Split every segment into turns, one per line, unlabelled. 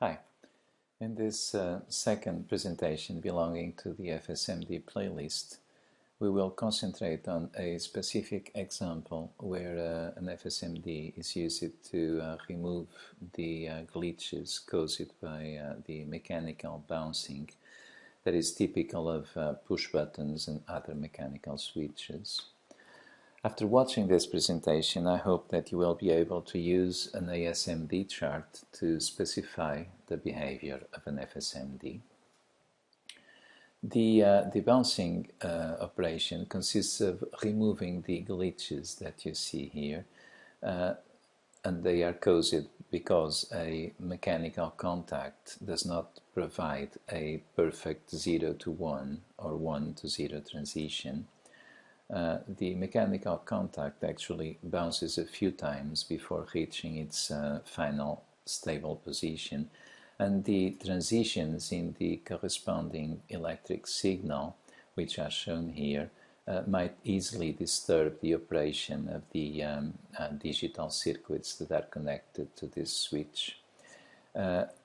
Hi. In this second presentation belonging to the FSMD playlist, we will concentrate on a specific example where an FSMD is used to remove the glitches caused by the mechanical bouncing that is typical of push buttons and other mechanical switches. After watching this presentation, I hope that you will be able to use an ASMD chart to specify the behavior of an FSMD. The debouncing operation consists of removing the glitches that you see here, and they are caused because a mechanical contact does not provide a perfect 0 to 1 or 1 to 0 transition. The mechanical contact actually bounces a few times before reaching its final stable position, and the transitions in the corresponding electric signal, which are shown here, might easily disturb the operation of the digital circuits that are connected to this switch.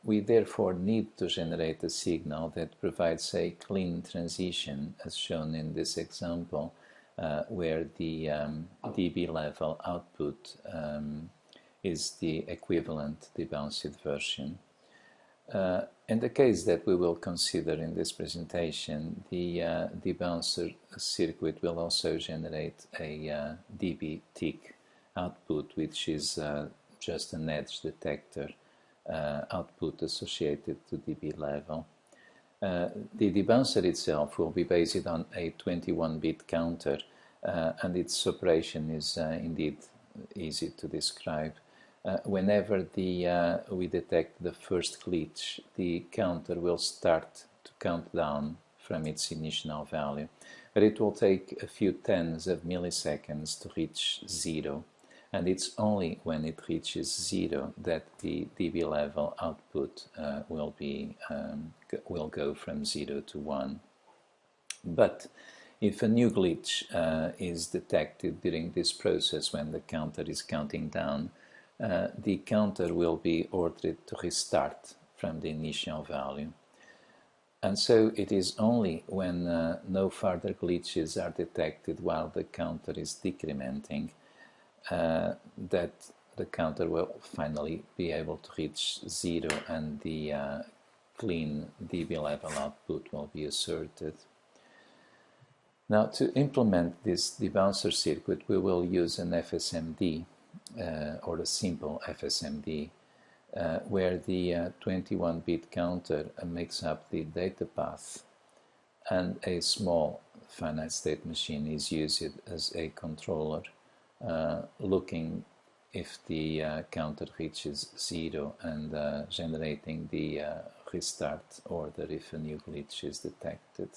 We therefore need to generate a signal that provides a clean transition, as shown in this example, where the dB level output is the equivalent debounced version. In the case that we will consider in this presentation, the debouncer circuit will also generate a dB tick output, which is just an edge detector output associated to dB level. The debouncer itself will be based on a 21-bit counter, and its operation is indeed easy to describe. Whenever we detect the first glitch, the counter will start to count down from its initial value, but it will take a few tens of milliseconds to reach 0. And it's only when it reaches 0 that the dB level output will go from 0 to 1. But if a new glitch is detected during this process when the counter is counting down, the counter will be ordered to restart from the initial value. And so it is only when no further glitches are detected while the counter is decrementing that the counter will finally be able to reach 0 and the clean dB level output will be asserted. Now, to implement this debouncer circuit, we will use an FSMD or a simple FSMD where the 21-bit counter makes up the data path and a small finite state machine is used as a controller, looking if the counter reaches 0 and generating the restart order if a new glitch is detected.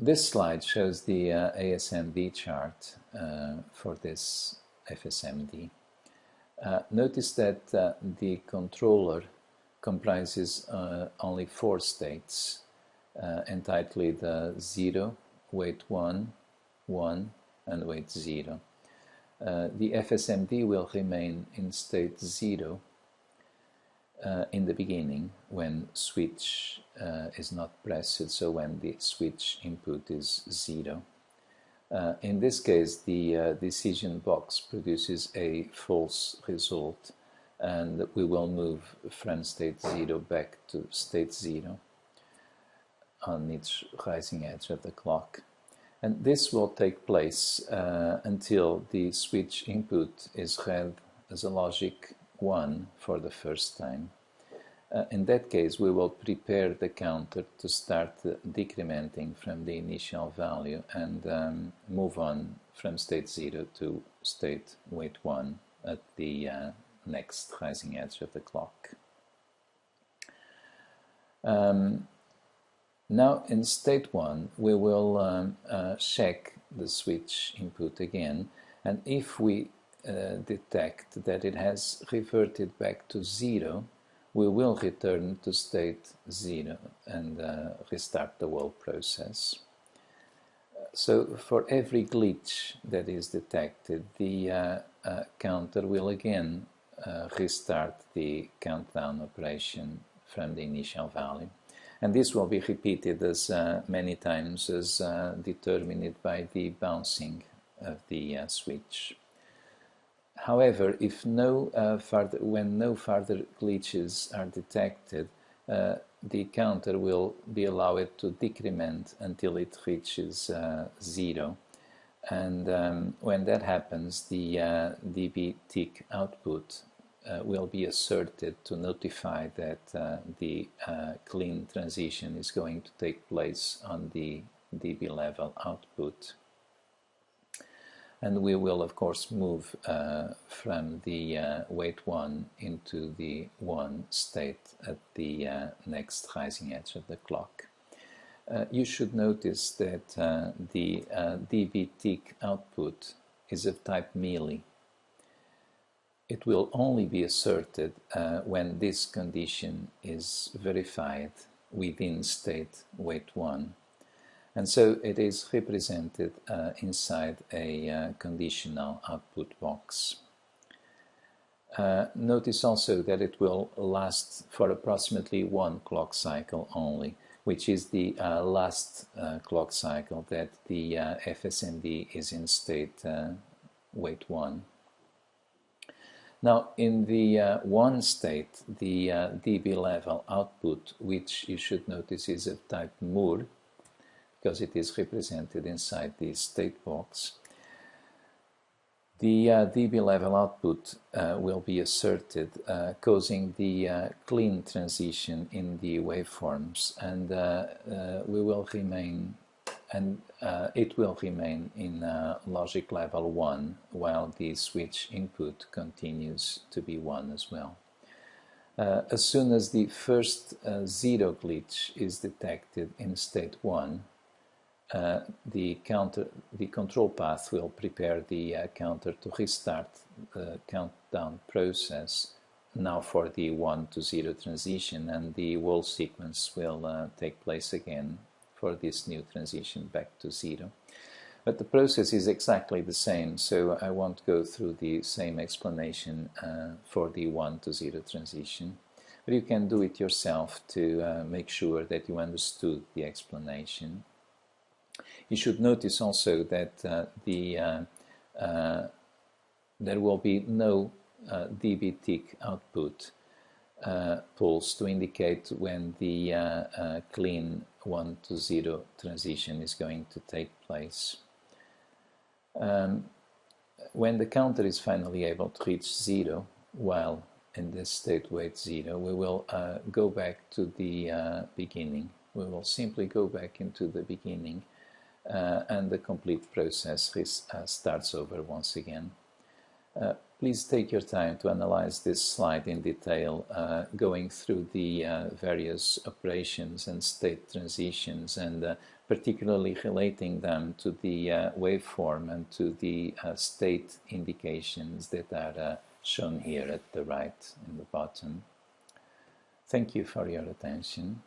This slide shows the ASMD chart for this FSMD. Notice that the controller comprises only 4 states, entitled 0, wait 1, 1, and wait 0. The FSMD will remain in state 0 in the beginning when switch is not pressed, so when the switch input is 0. In this case, the decision box produces a false result, and we will move from state 0 back to state 0 on each rising edge of the clock. And this will take place until the switch input is read as a logic 1 for the first time. In that case, we will prepare the counter to start decrementing from the initial value and move on from state 0 to state wait 1 at the next rising edge of the clock. Now in state 1 we will check the switch input again, and if we detect that it has reverted back to 0, we will return to state 0 and restart the whole process. So for every glitch that is detected, the counter will again restart the countdown operation from the initial value. And this will be repeated as many times as determined by the bouncing of the switch. However, if when no further glitches are detected, the counter will be allowed to decrement until it reaches 0. And when that happens, the dB tick output will be asserted to notify that the clean transition is going to take place on the dB level output. And we will, of course, move from the wait 1 into the 1 state at the next rising edge of the clock. You should notice that the dB tick output is of type mealy. It will only be asserted when this condition is verified within state wait 1. And so it is represented inside a conditional output box. Notice also that it will last for approximately 1 clock cycle only, which is the last clock cycle that the FSMD is in state wait 1. Now, in the 1 state, the dB level output, which you should notice is of type Moore, because it is represented inside the state box, the dB level output will be asserted, causing the clean transition in the waveforms, and it will remain in logic level 1 while the switch input continues to be 1 as well. As soon as the first 0 glitch is detected in state 1, the control path will prepare the counter to restart the countdown process now for the 1 to 0 transition, and the whole sequence will take place again for this new transition back to 0. But the process is exactly the same, so I won't go through the same explanation for the 1 to 0 transition. But you can do it yourself to make sure that you understood the explanation. You should notice also that there will be no dB tick output pulse to indicate when the clean 1 to 0 transition is going to take place. When the counter is finally able to reach 0, while in this state wait 0, we will go back to the beginning. We will simply go back into the beginning, and the complete process starts over once again. Please take your time to analyze this slide in detail, going through the various operations and state transitions, and particularly relating them to the waveform and to the state indications that are shown here at the right in the bottom. Thank you for your attention.